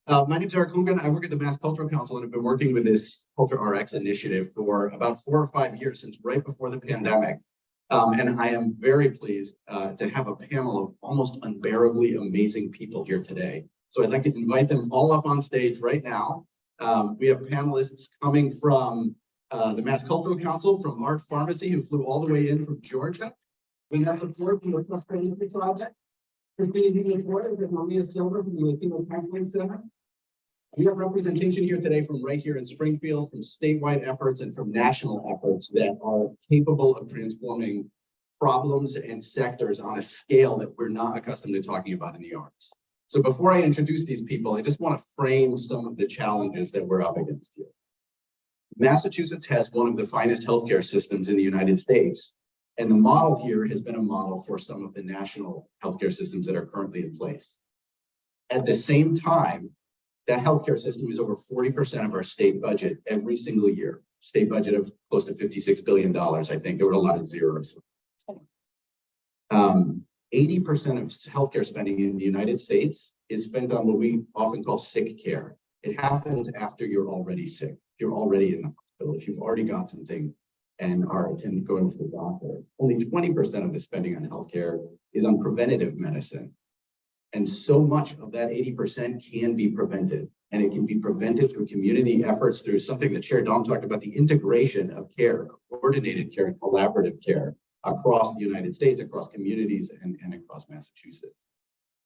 My name is Erik Holmgren. I work at the Mass Cultural Council and have been working with this CultureRx initiative for about 4 or 5 years, since right before the pandemic. And I am very pleased to have a panel of almost unbearably amazing people here today. So I'd like to invite them all up on stage right now. We have panelists coming from the Mass Cultural Council, from Art Pharmacy, who flew all the way in from Georgia. Vanessa from the Prosperity Project. Cristina Torres and Silvia from the Latino Center. We have representation here today from right here in Springfield, from statewide efforts and from national efforts that are capable of transforming problems and sectors on a scale that we're not accustomed to talking about in the arts. So before I introduce these people, I just want to frame some of the challenges that we're up against here. Massachusetts has one of the finest healthcare systems in the United States. And the model here has been a model for some of the national healthcare systems that are currently in place. At the same time, that healthcare system is over 40% of our state budget every single year. State budget of close to $56 billion, I think. There were a lot of zeros. 80% of healthcare spending in the United States is spent on what we often call sick care. It happens after you're already sick. You're already in the hospital. If you've already got something and are going to the doctor. Only 20% of the spending on healthcare is on preventative medicine. And so much of that 80% can be prevented. And it can be prevented through community efforts, through something that Chair Dom talked about, the integration of care, coordinated care, and collaborative care across the United States, across communities, and across Massachusetts.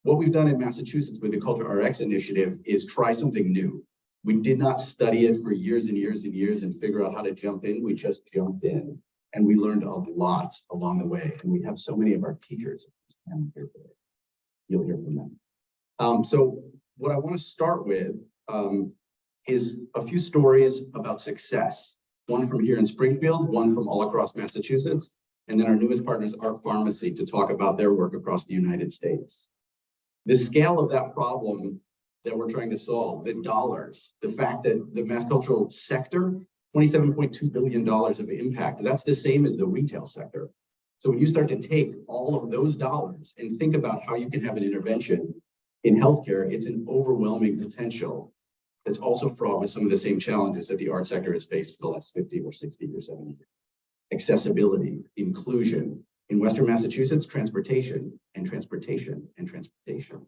What we've done in Massachusetts with the CultureRx initiative is try something new. We did not study it for years and years and years and figure out how to jump in. We just jumped in, and we learned a lot along the way. And we have so many of our teachers here today. You'll hear from them. So what I want to start with is a few stories about success. One from here in Springfield, one from all across Massachusetts, and then our newest partners, Art Pharmacy, to talk about their work across the United States. The scale of that problem that we're trying to solve, the dollars, the fact that the mass cultural sector, $27.2 billion of impact, that's the same as the retail sector. So when you start to take all of those dollars and think about how you can have an intervention in healthcare, it's an overwhelming potential that's also fraught with some of the same challenges that the art sector has faced for the last 50 or 60 or 70 years. Accessibility, inclusion. In Western Massachusetts, transportation and transportation and transportation.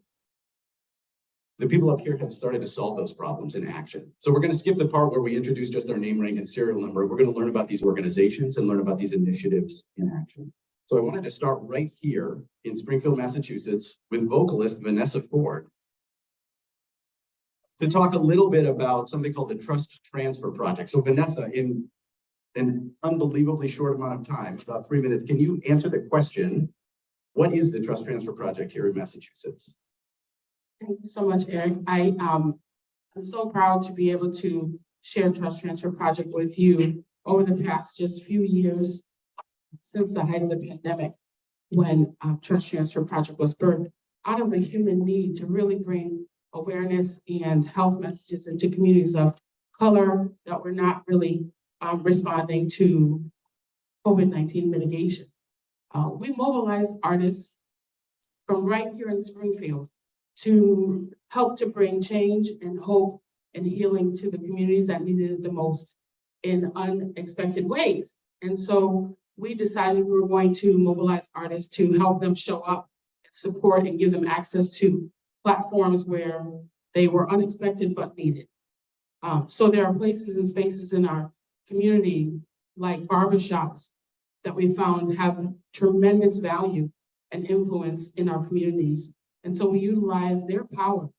The people up here have started to solve those problems in action. So we're going to skip the part where we introduce just our name, rank, and serial number. We're going to learn about these organizations and learn about these initiatives in action. So I wanted to start right here in Springfield, Massachusetts, with vocalist Vanessa Ford to talk a little bit about something called the Trust Transfer Project. So Vanessa, in an unbelievably short amount of time, about 3 minutes, can you answer the question, what is the Trust Transfer Project here in Massachusetts? Thank you so much, Erik. I'm so proud to be able to share Trust Transfer Project with you over the past just few years since the height of the pandemic, when Trust Transfer Project was birthed out of a human need to really bring awareness and health messages into communities of color that were not really responding to COVID-19 mitigation. We mobilized artists from right here in Springfield to help to bring change and hope and healing to the communities that needed it the most in unexpected ways. And so we decided we were going to mobilize artists to help them show up, support, and give them access to platforms where they were unexpected but needed. So there are places and spaces in our community, like barbershops, that we found have tremendous value and influence in our communities. And so we utilize their power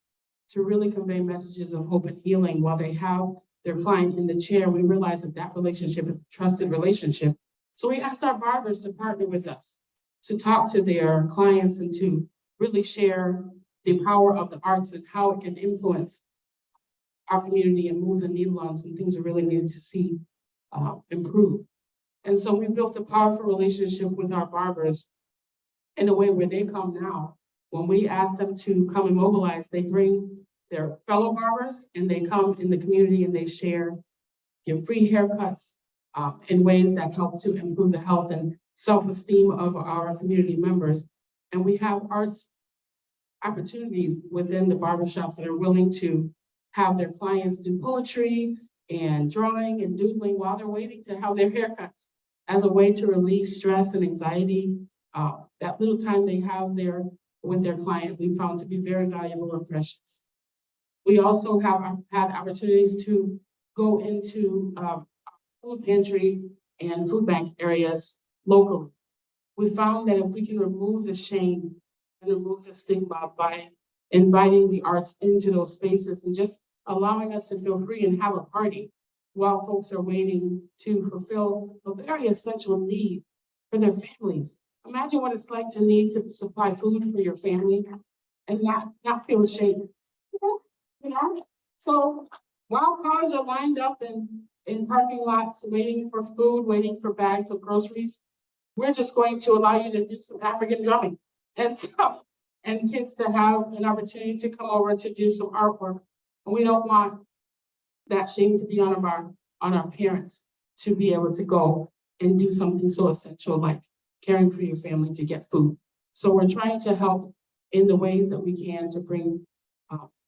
to really convey messages of hope and healing while they have their client in the chair. We realize that that relationship is a trusted relationship. So we asked our barbers to partner with us, to talk to their clients and to really share the power of the arts and how it can influence our community and move the needle on some things we really needed to see improve. And so we built a powerful relationship with our barbers in a way where they come now. When we ask them to come and mobilize, they bring their fellow barbers and they come in the community and they share, give free haircuts in ways that help to improve the health and self-esteem of our community members. And we have arts opportunities within the barbershops that are willing to have their clients do poetry and drawing and doodling while they're waiting to have their haircuts as a way to release stress and anxiety. That little time they have there with their client, we found to be very valuable and precious. We also have had opportunities to go into food pantry and food bank areas locally. We found that if we can remove the shame and remove the stigma by inviting the arts into those spaces and just allowing us to feel free and have a party while folks are waiting to fulfill a very essential need for their families. Imagine what it's like to need to supply food for your family and not feel ashamed. You know? So while cars are lined up in parking lots, waiting for food, waiting for bags of groceries, we're just going to allow you to do some African drumming and kids to have an opportunity to come over to do some artwork. And we don't want that shame to be on our parents to be able to go and do something so essential like caring for your family to get food. So we're trying to help in the ways that we can to bring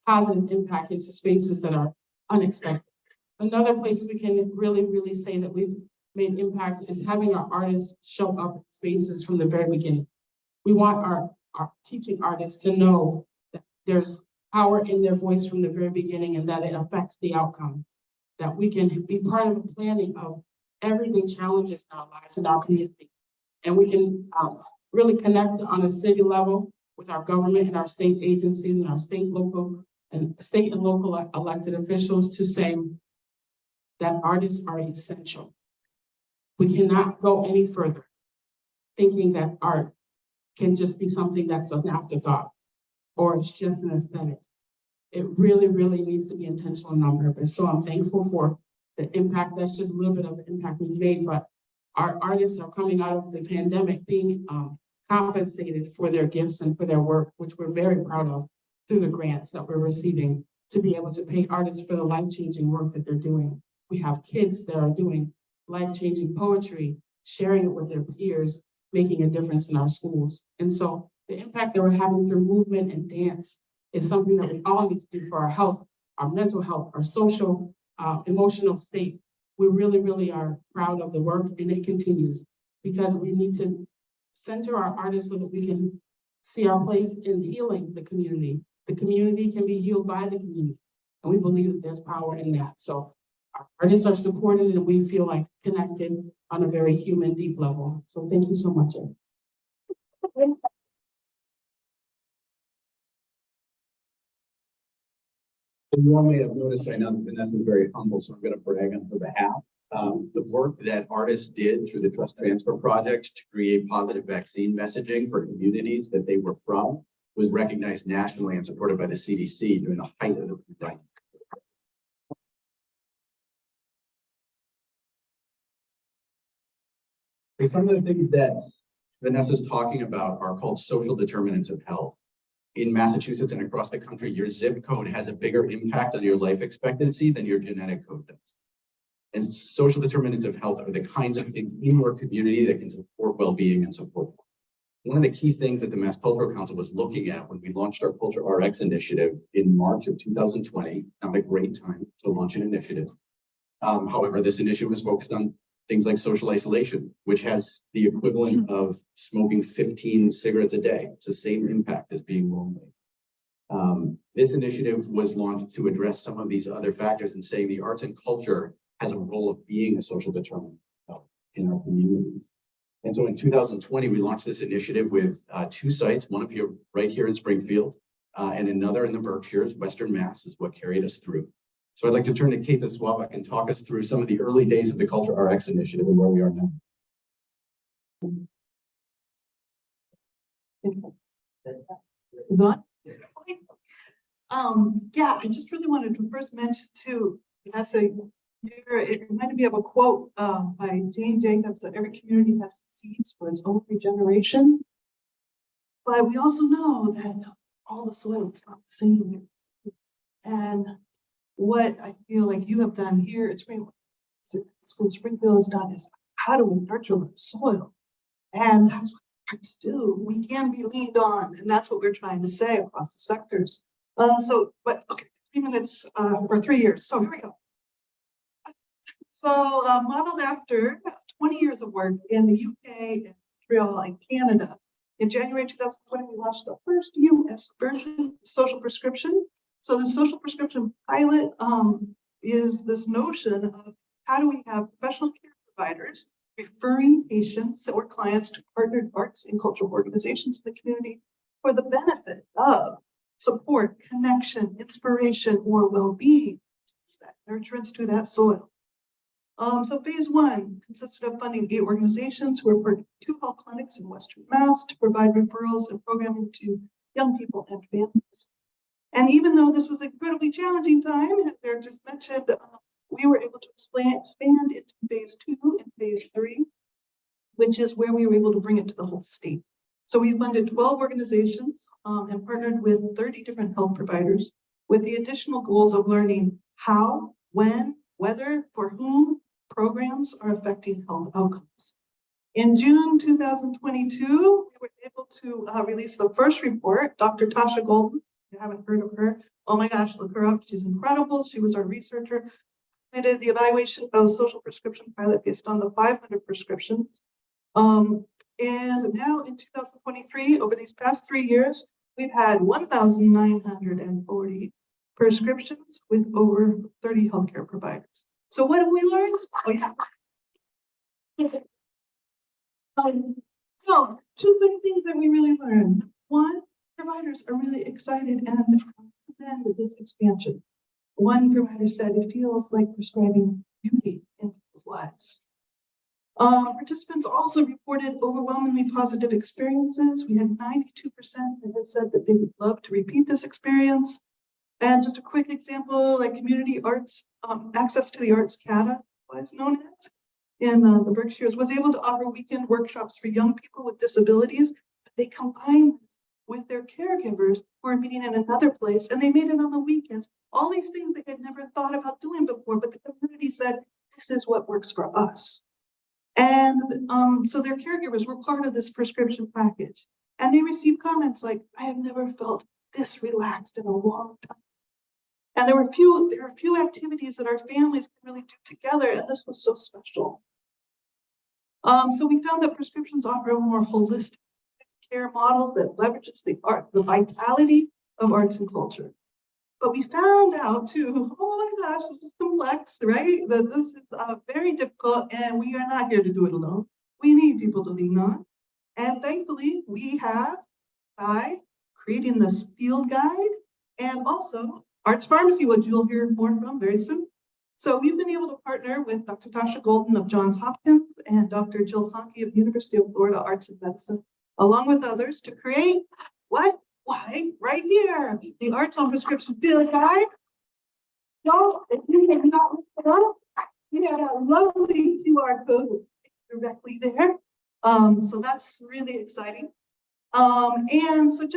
positive impact into spaces that are unexpected. Another place we can really say that we've made impact is having our artists show up in spaces from the very beginning. We want our teaching artists to know that there's power in their voice from the very beginning and that it affects the outcome, that we can be part of the planning of everyday challenges in our lives in our community. And we can really connect on a city level with our government and our state agencies and our state and local elected officials to say that artists are essential. We cannot go any further thinking that art can just be something that's an afterthought or it's just an aesthetic. It really needs to be intentional and on purpose. So I'm thankful for the impact. That's just a little bit of the impact we've made, but our artists are coming out of the pandemic being compensated for their gifts and for their work, which we're very proud of through the grants that we're receiving to be able to pay artists for the life-changing work that they're doing. We have kids that are doing life-changing poetry, sharing it with their peers, making a difference in our schools. And so the impact that we're having through movement and dance is something that we all need to do for our health, our mental health, our social, emotional state. We really are proud of the work, and it continues because we need to center our artists so that we can see our place in healing the community. The community can be healed by the community, and we believe that there's power in that. So our artists are supported, and we feel like connected on a very human, deep level. So thank you so much, Ed. You all may have noticed right now that Vanessa is very humble, so I'm going to brag on her behalf. The work that artists did through the Trust Transfer Project to create positive vaccine messaging for communities that they were from was recognized nationally and supported by the CDC during the height of the pandemic. So some of the things that Vanessa's talking about are called social determinants of health. In Massachusetts and across the country, your zip code has a bigger impact on your life expectancy than your genetic code does. And social determinants of health are the kinds of things in your community that can support well-being and support. One of the key things that the Mass Cultural Council was looking at when we launched our CultureRx initiative in March of 2020, not a great time to launch an initiative. However, this initiative was focused on things like social isolation, which has the equivalent of smoking 15 cigarettes a day. It's the same impact as being lonely. This initiative was launched to address some of these other factors and saying the arts and culture has a role of being a social determinant in our communities. And so in 2020, we launched this initiative with 2 sites, one up here, right here in Springfield, and another in the Berkshires. Western Mass is what carried us through. So I'd like to turn to Käthe Swaback and talk us through some of the early days of the CultureRx initiative and where we are now. Is on? Yeah, I just really wanted to first mention too, Vanessa, it reminded me of a quote by Jane Jacobs that every community has seeds for its own regeneration. But we also know that all the soil is not the same. And what I feel like you have done here at Springfield has done is how do we nurture the soil? And that's what arts do. We can be leaned on, and that's what we're trying to say across the sectors. But okay, 3 minutes or 3 years. So here we go. So modeled after 20 years of work in the UK, and Montreal, and Canada. In January 2020, we launched the first US version of social prescription. So the social prescription pilot is this notion of how do we have professional care providers referring patients or clients to partnered arts and cultural organizations in the community for the benefit of support, connection, inspiration, or well-being, that nurturance to that soil. So phase 1 consisted of funding 8 organizations who were part of 2 health clinics in Western Mass to provide referrals and programming to young people and families. And even though this was an incredibly challenging time, as Erik just mentioned, we were able to expand into phase 2 and phase 3, which is where we were able to bring it to the whole state. So we funded 12 organizations and partnered with 30 different health providers with the additional goals of learning how, when, whether, for whom programs are affecting health outcomes. In June 2022, we were able to release the first report. Dr. Tasha Golden, if you haven't heard of her, oh my gosh, look her up. She's incredible. She was our researcher. We did the evaluation of social prescription pilot based on the 500 prescriptions. And now in 2023, over these past 3 years, we've had 1,940 prescriptions with over 30 healthcare providers. So what have we learned? Oh yeah. So 2 big things that we really learned. 1, providers are really excited and recommend this expansion. One provider said it feels like prescribing beauty in people's lives. Participants also reported overwhelmingly positive experiences. We had 92% that had said that they would love to repeat this experience. And just a quick example, like community arts, access to the arts, Käthe was known as, in the Berkshires, was able to offer weekend workshops for young people with disabilities. But they combined with their caregivers who are meeting in another place, and they made it on the weekends. All these things they had never thought about doing before, but the community said, this is what works for us. And so their caregivers were part of this prescription package. And they received comments like, I have never felt this relaxed in a long time. And there are a few activities that our families can really do together, and this was so special. So we found that prescriptions offer a more holistic care model that leverages the vitality of arts and culture. But we found out too, oh my gosh, this is complex, right? That this is very difficult, and we are not here to do it alone. We need people to lean on. And thankfully, we have, by creating this field guide and also Arts Pharmacy, which you'll hear more from very soon. So we've been able to partner with Dr. Tasha Golden of Johns Hopkins and Dr. Jill Sankey of the University of Florida Arts and Medicine, along with others, to create what? Why, right here, the Arts on Prescription Field Guide. So if you have not looked it up, you have a lovely QR code directly there. So that's really exciting. And so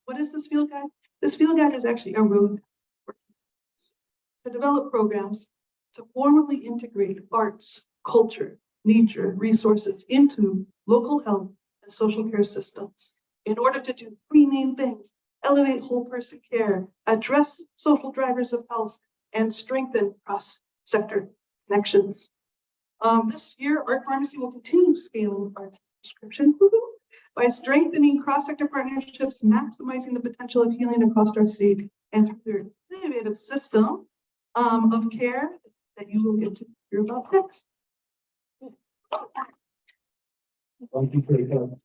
what is this field guide? This field guide is actually a roadmap to develop programs to formally integrate arts, culture, nature, resources into local health and social care systems in order to do 3 main things: elevate whole person care, address social drivers of health, and strengthen cross-sector connections. This year, Art Pharmacy will continue scaling art prescription by strengthening cross-sector partnerships, maximizing the potential of healing across our state, and through their innovative system of care that you will get to hear about next. Thank you, Käthe.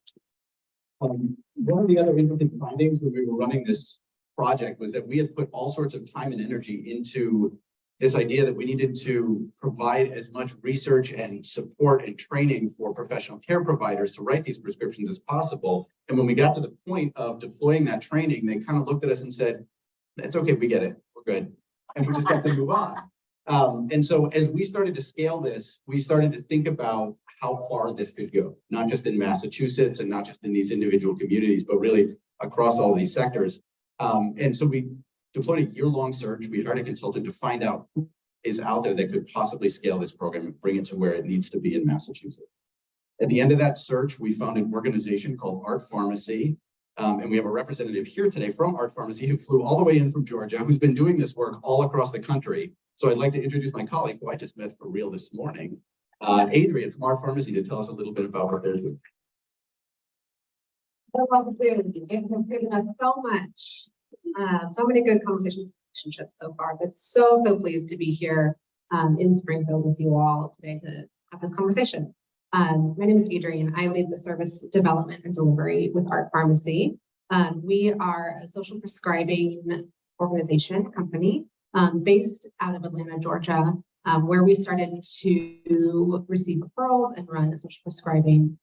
One of the other interesting findings when we were running this project was that we had put all sorts of time and energy into this idea that we needed to provide as much research and support and training for professional care providers to write these prescriptions as possible. And when we got to the point of deploying that training, they kind of looked at us and said, it's okay, we get it, we're good. And we just got to move on. And so as we started to scale this, we started to think about how far this could go, not just in Massachusetts and not just in these individual communities, but really across all these sectors. And so we deployed a year-long search. We hired a consultant to find out who is out there that could possibly scale this program and bring it to where it needs to be in Massachusetts. At the end of that search, we found an organization called Art Pharmacy And we have a representative here today from Art Pharmacy who flew all the way in from Georgia, who's been doing this work all across the country. So I'd like to introduce my colleague, who I just met for real this morning, Adrienne from Art Pharmacy, to tell us a little bit about what they're doing. Well, it has given us so much, so many good conversations, relationships so far, but so pleased to be here in Springfield with you all today to have this conversation. My name is Adrienne. I lead the service development and delivery with Art Pharmacy. We are a social prescribing organization company based out of Atlanta, Georgia, where we started to receive referrals and run a social prescribing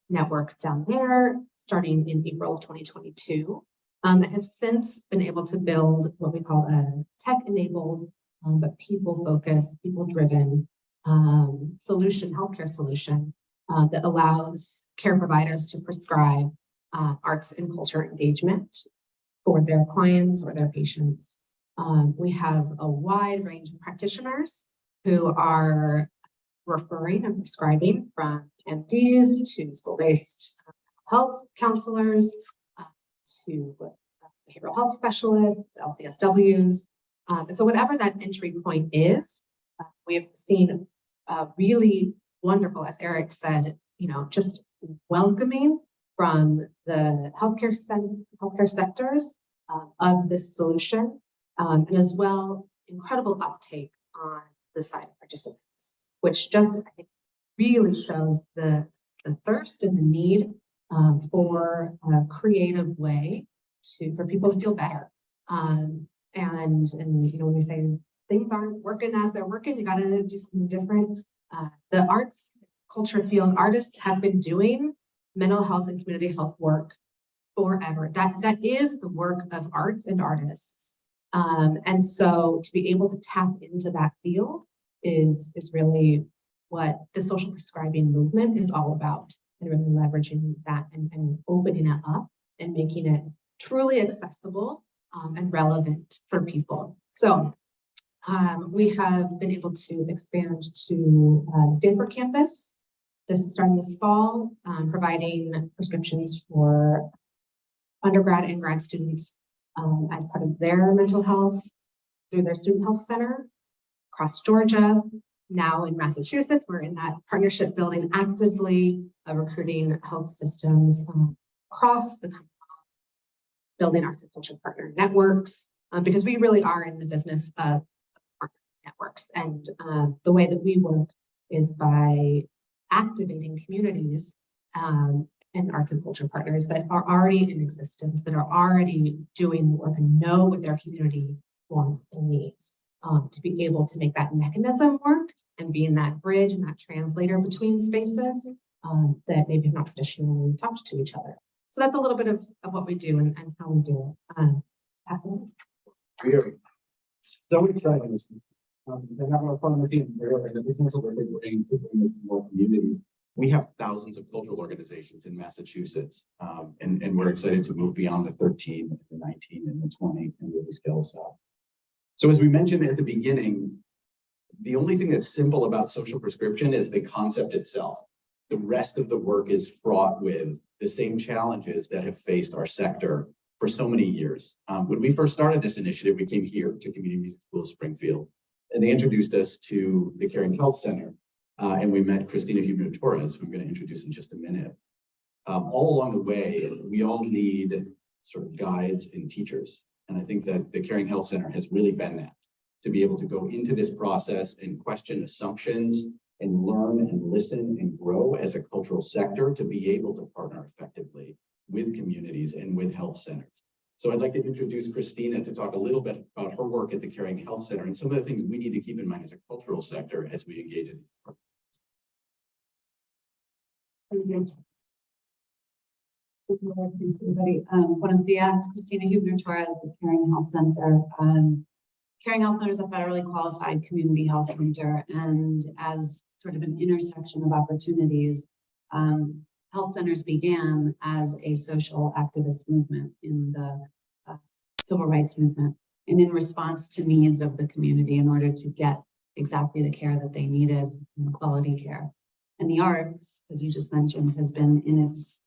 network down there starting in April of 2022. And have since been able to build what we call a tech-enabled, but people-focused, people-driven healthcare solution that allows care providers to prescribe arts and culture engagement for their clients or their patients. We have a wide range of practitioners who are referring and prescribing, from MDs to school-based health counselors to behavioral health specialists, LCSWs. And so whatever that entry point is, we have seen really wonderful, as Erik said, just welcoming from the healthcare sectors of this solution, and as well, incredible uptake on the side of participants, which just, I think, really shows the thirst and the need for a creative way for people to feel better. And when we say things aren't working as they're working, you got to do something different. The arts culture field artists have been doing mental health and community health work forever. That is the work of arts and artists. And so to be able to tap into that field is really what the social prescribing movement is all about, and really leveraging that and opening it up and making it truly accessible and relevant for people. So we have been able to expand to the Stanford campus. This is starting this fall, providing prescriptions for undergrad and grad students as part of their mental health through their student health center across Georgia. Now in Massachusetts, we're in that partnership building actively, recruiting health systems across the country, building arts and culture partner networks, because we really are in the business of networks. And the way that we work is by activating communities and arts and culture partners that are already in existence, that are already doing the work and know what their community wants and needs, to be able to make that mechanism work and being that bridge and that translator between spaces that maybe have not traditionally talked to each other. So that's a little bit of what we do and how we do it. Pass it on. We are so excited to have our fun with you. And the business that we're bringing to bring this to more communities. We have thousands of cultural organizations in Massachusetts, and we're excited to move beyond the 13, the 19, and the 20 and really scale this up. So as we mentioned at the beginning, the only thing that's simple about social prescription is the concept itself. The rest of the work is fraught with the same challenges that have faced our sector for so many years. When we first started this initiative, we came here to Community Music School of Springfield, and they introduced us to the Caring Health Center, and we met Cristina Huebner Torres, who I'm going to introduce in just a minute. All along the way, we all need sort of guides and teachers, and I think that the Caring Health Center has really been that, to be able to go into this process and question assumptions and learn and listen and grow as a cultural sector to be able to partner effectively with communities and with health centers. So I'd like to introduce Cristina to talk a little bit about her work at the Caring Health Center and some of the things we need to keep in mind as a cultural sector as we engage in this. Thank you. Thanks, everybody. Buenos dias, Cristina Huebner Torres with Caring Health Center. Caring Health Center is a federally qualified community health center, and as sort of an intersection of opportunities, health centers began as a social activist movement in the civil rights movement, and in response to needs of the community in order to get exactly the care that they needed, and quality care. And the arts, as you just mentioned, has been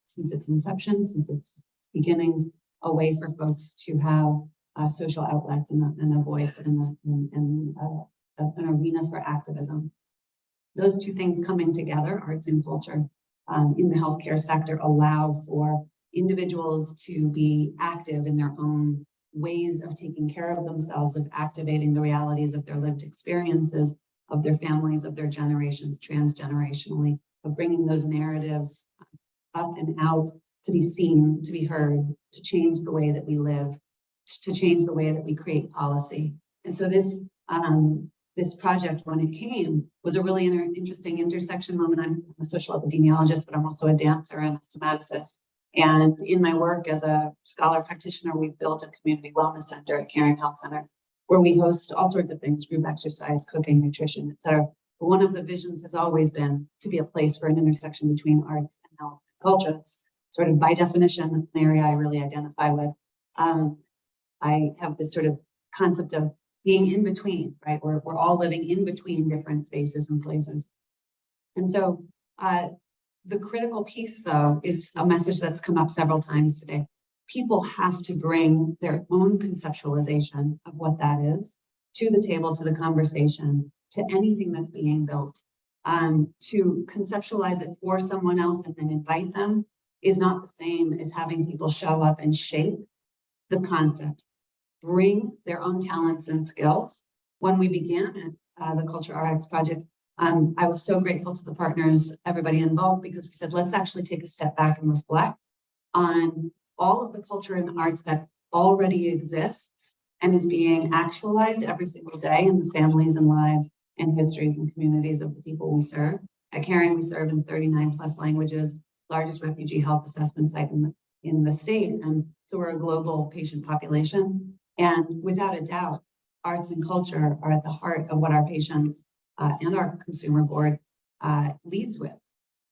since its inception, since its beginnings, a way for folks to have social outlets and a voice and an arena for activism. Those two things coming together, arts and culture, in the healthcare sector, allow for individuals to be active in their own ways of taking care of themselves, of activating the realities of their lived experiences, of their families, of their generations, transgenerationally, of bringing those narratives up and out to be seen, to be heard, to change the way that we live, to change the way that we create policy. And so this project, when it came, was a really interesting intersection moment. I'm a social epidemiologist, but I'm also a dancer and a somaticist. And in my work as a scholar practitioner, we've built a community wellness center at Caring Health Center, where we host all sorts of things, group exercise, cooking, nutrition, et cetera. But one of the visions has always been to be a place for an intersection between arts and health and culture. It's sort of by definition an area I really identify with. I have this sort of concept of being in between, right? We're all living in between different spaces and places. And so the critical piece, though, is a message that's come up several times today. People have to bring their own conceptualization of what that is to the table, to the conversation, to anything that's being built. To conceptualize it for someone else and then invite them is not the same as having people show up and shape the concept, bring their own talents and skills. When we began the CultureRx project, I was so grateful to the partners, everybody involved, because we said, let's actually take a step back and reflect on all of the culture and arts that already exists and is being actualized every single day in the families and lives and histories and communities of the people we serve. At Caring, we serve in 39 plus languages, largest refugee health assessment site in the state. And so we're a global patient population. And without a doubt, arts and culture are at the heart of what our patients and our consumer board leads with.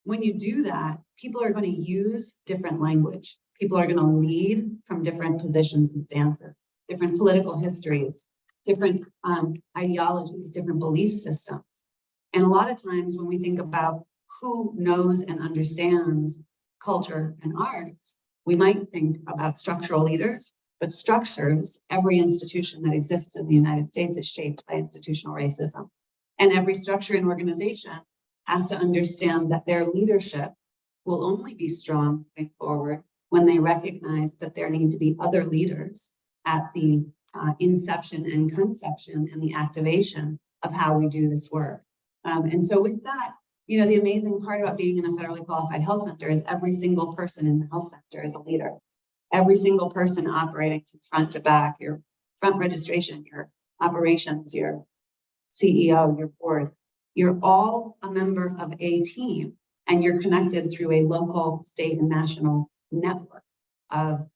When you do that, people are going to use different language. People are going to lead from different positions and stances, different political histories, different ideologies, different belief systems. And a lot of times when we think about who knows and understands culture and arts, we might think about structural leaders, but structures, every institution that exists in the United States is shaped by institutional racism. And every structure and organization has to understand that their leadership will only be strong going forward when they recognize that there need to be other leaders at the inception and conception and the activation of how we do this work. And so with that, you know, the amazing part about being in a federally qualified health center is every single person in the health center is a leader. Every single person operating from front to back, your front registration, your operations, your CEO, your board, you're all a member of a team, and you're connected through a local, state, and national network of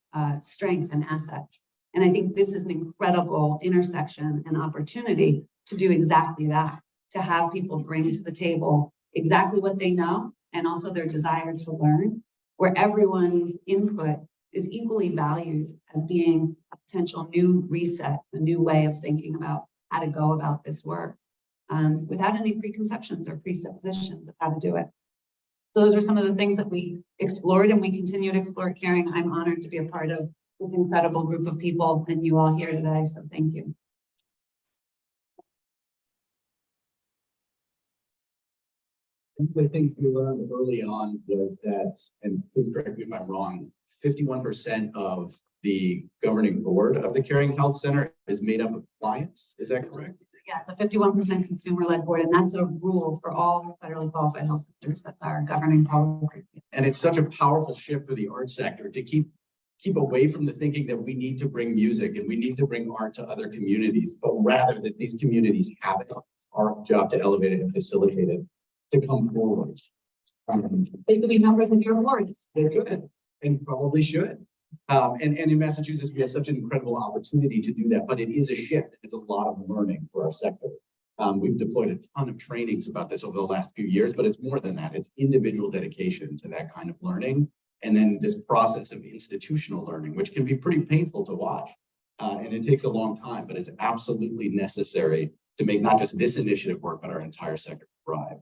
strength and assets. And I think this is an incredible intersection and opportunity to do exactly that, to have people bring to the table exactly what they know and also their desire to learn, where everyone's input is equally valued as being a potential new reset, a new way of thinking about how to go about this work without any preconceptions or presuppositions of how to do it. So those are some of the things that we explored and we continue to explore at Caring. I'm honored to be a part of this incredible group of people and you all here today, so thank you. One of the things we learned early on was that, and please correct me if I'm wrong, 51% of the governing board of the Caring Health Center is made up of clients. Is that correct? Yeah, it's a 51% consumer-led board, and that's a rule for all federally qualified health centers. That's our governing policy. And it's such a powerful shift for the arts sector to keep away from the thinking that we need to bring music and we need to bring art to other communities, but rather that these communities have it. It's our job to elevate it and facilitate it to come forward. They could be members of your boards. They could and probably should. And in Massachusetts, we have such an incredible opportunity to do that, but it is a shift. It's a lot of learning for our sector. We've deployed a ton of trainings about this over the last few years, but it's more than that. It's individual dedication to that kind of learning. And then this process of institutional learning, which can be pretty painful to watch. And it takes a long time, but it's absolutely necessary to make not just this initiative work, but our entire sector thrive.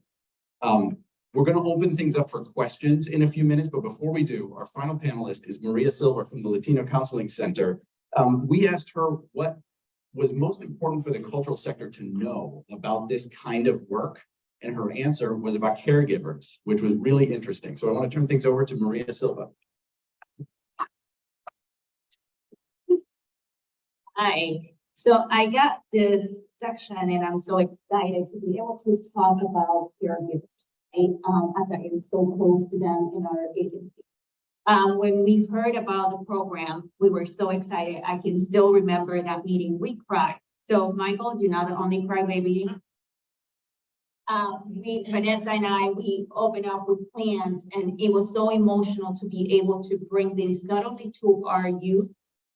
We're going to open things up for questions in a few minutes, but before we do, our final panelist is Maria Silva from the Latino Counseling Center. We asked her what was most important for the cultural sector to know about this kind of work, and her answer was about caregivers, which was really interesting. So I want to turn things over to Maria Silva. Hi. So I got this section and I'm so excited to be able to talk about caregivers, right? As I am so close to them in our agency. When we heard about the program, we were so excited. I can still remember that meeting. We cried. So Michael, you're not the only crybaby. Vanessa and I, we opened up with plans, and it was so emotional to be able to bring this not only to our youth,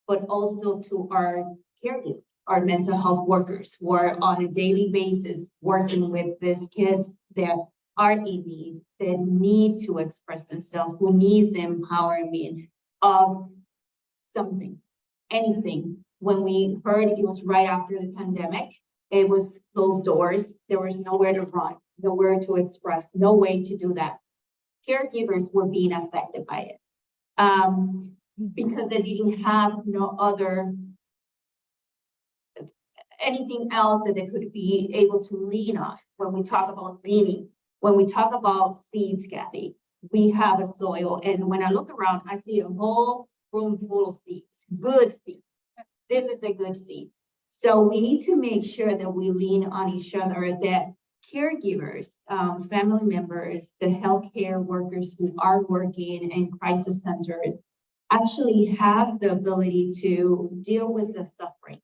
but also to our caregivers, our mental health workers who are on a daily basis working with these kids that are in need, that need to express themselves, who needs the empowerment of something, anything. When we heard it was right after the pandemic, it was closed doors. There was nowhere to run, nowhere to express, no way to do that. Caregivers were being affected by it because they didn't have no other anything else that they could be able to lean on. When we talk about leaning, when we talk about seeds, Käthe, we have a soil. And when I look around, I see a whole room full of seeds, good seeds. This is a good seed. So we need to make sure that we lean on each other, that caregivers, family members, the healthcare workers who are working in crisis centers actually have the ability to deal with the suffering,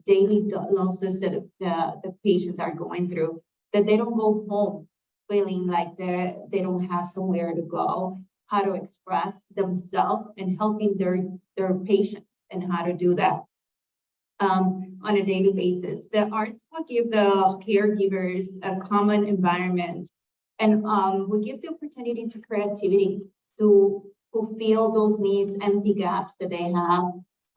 daily losses that the patients are going through, that they don't go home feeling like they don't have somewhere to go, how to express themselves and helping their patients and how to do that on a daily basis. The arts will give the caregivers a common environment and will give the opportunity to creativity to fulfill those needs, empty gaps that they have.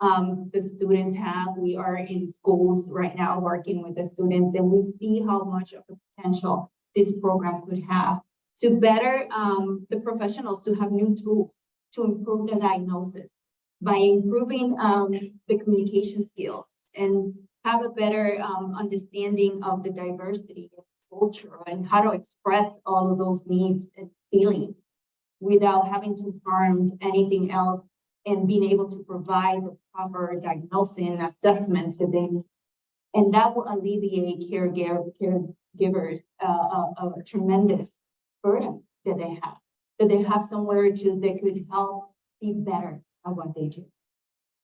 The students have. We are in schools right now working with the students, and we see how much of the potential this program could have to better the professionals to have new tools to improve the diagnosis by improving the communication skills and have a better understanding of the diversity of culture and how to express all of those needs and feelings without having to harm anything else, and being able to provide the proper diagnosis and assessments that they need. And that will alleviate caregivers of a tremendous burden that they have somewhere they could help be better at what they do.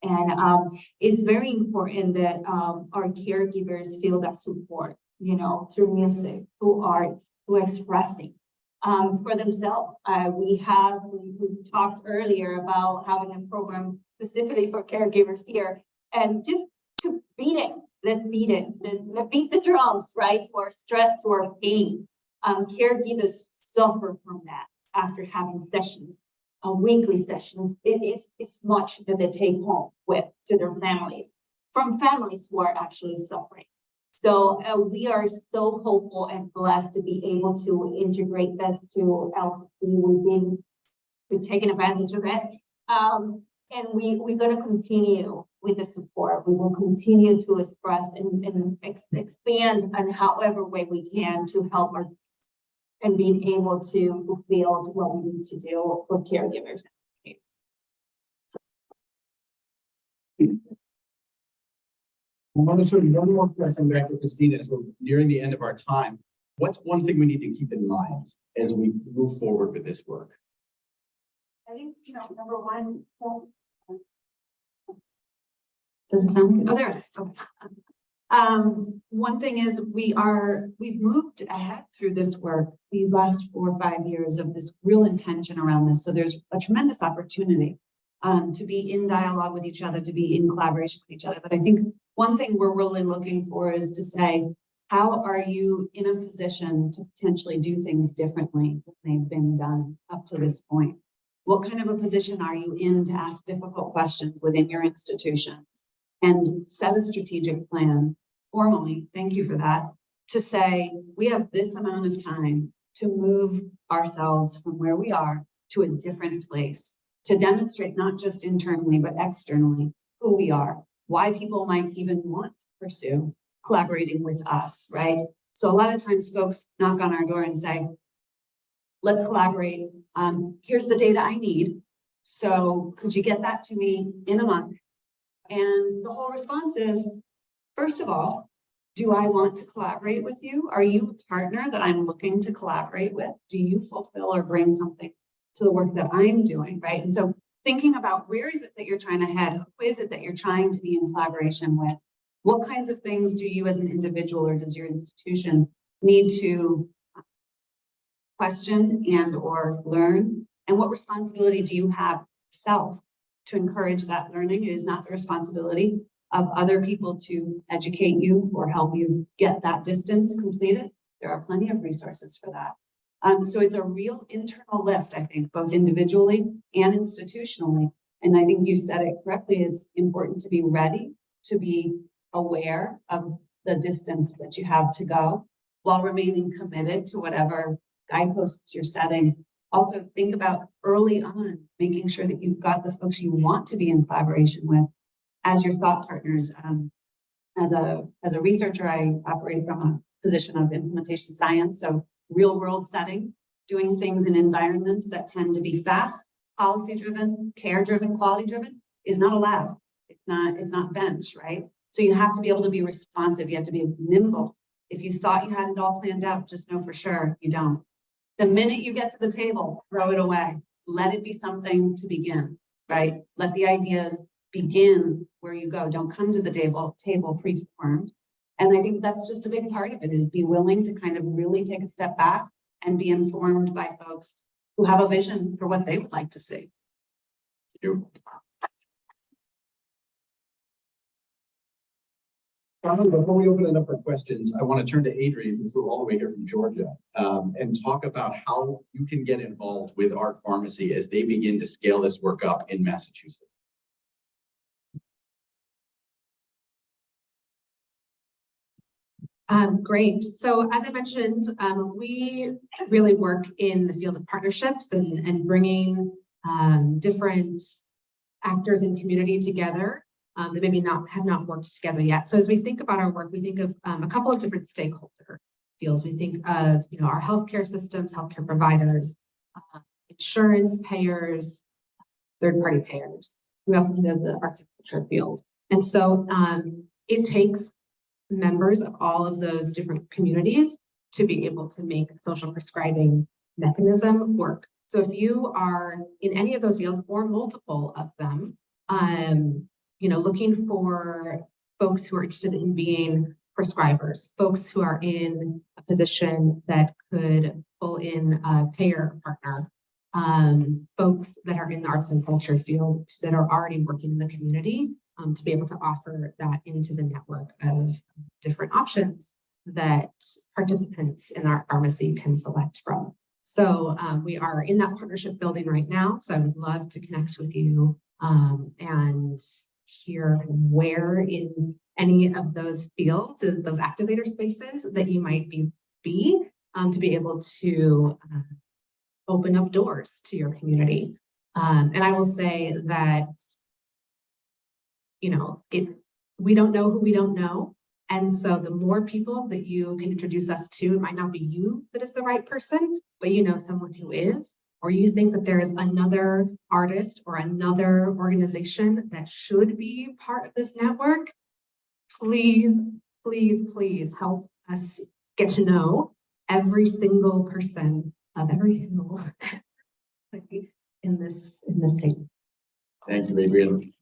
And it's very important that our caregivers feel that support, through music, through art, through expressing. For themselves. We talked earlier about having a program specifically for caregivers here, and just to beat it, let's beat it, let's beat the drums, right? To our stress, to our pain. Caregivers suffer from that after having sessions, weekly sessions. It's much that they take home to their families, from families who are actually suffering. So we are so hopeful and blessed to be able to integrate this to LCC. We've taken advantage of it. And we're going to continue with the support. We will continue to express and expand on however way we can to help and being able to fulfill what we need to do for caregivers. I want to sort of one more question back to Cristina as we're nearing the end of our time. What's one thing we need to keep in mind as we move forward with this work? I think, number one, so Does it sound good? Oh, there it is. Okay. One thing is we've moved ahead through this work these last 4 or 5 years of this real intention around this. So there's a tremendous opportunity to be in dialogue with each other, to be in collaboration with each other. But I think one thing we're really looking for is to say, how are you in a position to potentially do things differently than they've been done up to this point? What kind of a position are you in to ask difficult questions within your institutions and set a strategic plan formally? Thank you for that. To say, we have this amount of time to move ourselves from where we are to a different place, to demonstrate not just internally, but externally who we are, why people might even want to pursue collaborating with us, right? So a lot of times folks knock on our door and say, let's collaborate. Here's the data I need. So could you get that to me in a month? And the whole response is, first of all, do I want to collaborate with you? Are you a partner that I'm looking to collaborate with? Do you fulfill or bring something to the work that I'm doing, right? And so thinking about where is it that you're trying to head? Who is it that you're trying to be in collaboration with? What kinds of things do you as an individual or does your institution need to question and or learn? And what responsibility do you have yourself to encourage that learning? It is not the responsibility of other people to educate you or help you get that distance completed. There are plenty of resources for that. So it's a real internal lift, I think, both individually and institutionally. And I think you said it correctly. It's important to be ready, to be aware of the distance that you have to go while remaining committed to whatever guideposts you're setting. Also think about early on, making sure that you've got the folks you want to be in collaboration with as your thought partners. As a researcher, I operate from a position of implementation science, so real world setting, doing things in environments that tend to be fast, policy driven, care driven, quality driven is not a lab. It's not bench, right? So you have to be able to be responsive. You have to be nimble. If you thought you had it all planned out, just know for sure you don't. The minute you get to the table, throw it away. Let it be something to begin, right? Let the ideas begin where you go. Don't come to the table preformed. And I think that's just a big part of it, is be willing to kind of really take a step back and be informed by folks who have a vision for what they would like to see. Before we open it up for questions, I want to turn to Adrienne, who flew all the way here from Georgia, and talk about how you can get involved with Art Pharmacy as they begin to scale this work up in Massachusetts. Great. So as I mentioned, we really work in the field of partnerships and bringing different actors in community together that maybe have not worked together yet. So as we think about our work, we think of a couple of different stakeholder fields. We think of our healthcare systems, healthcare providers, insurance payers, third-party payers. We also think of the arts and culture field. And so it takes members of all of those different communities to be able to make a social prescribing mechanism work. So if you are in any of those fields or multiple of them, looking for folks who are interested in being prescribers, folks who are in a position that could pull in a payer partner, folks that are in the arts and culture field that are already working in the community, to be able to offer that into the network of different options that participants in our pharmacy can select from. So we are in that partnership building right now. So I would love to connect with you and hear where in any of those fields, those activator spaces that you might be to be able to open up doors to your community. And I will say that we don't know who we don't know. And so the more people that you can introduce us to, it might not be you that is the right person, but someone who is, or you think that there is another artist or another organization that should be part of this network, please, please, please help us get to know every single person of every single in this table. Thank you, Adrienne.